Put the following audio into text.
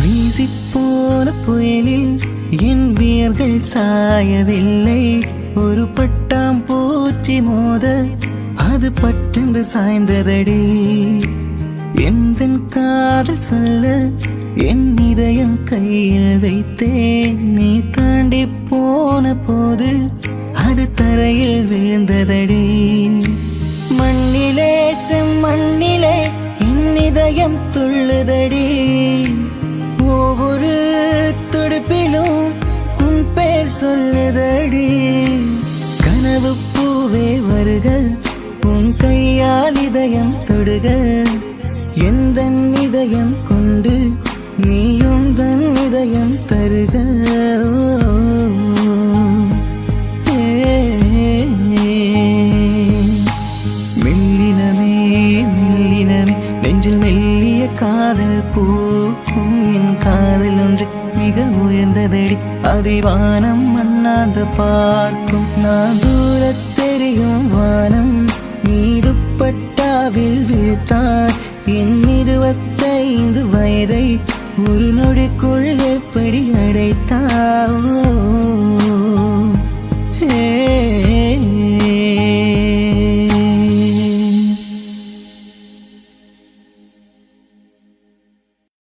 வீசிப்போன புயலில் என் வியர்கள் சாயவில்லை. ஒரு பட்டாம்பூச்சி மோத அது பட்டென்று சாய்ந்ததடி. எந்தன் காதல் சொல்ல என் இதயம் கையில் வைத்தேன். நீ தாண்டி போன போது அது தரையில் விழுந்ததடி. மண்ணிலே செம்மண்ணிலே என் இதயம் துள்ளுதடி. ஒவ்வொரு துடிப்பிலும் உன் பேர் சொல்லுதடி. கனவு பூவே வருக, உன் கையால் இதயம் தொடுக. எந்த இதயம் கொண்டு நீயும் தன் இதயம் தருக. மெல்லினமே மெல்லினமே நெஞ்சில் மெல்லிய காதல் பூக்கும். என் காதல் ஒன்று மிக உயர்ந்ததடி. அதிவானம் மண்ணாத பார்க்கும். நான் தூரத் தெரியும் வானம் மீது பட்டாவில் வீழ்த்தார். என் 25 வயதை ஒரு நொடிக்குள் எப்படி அடைத்தாவோ.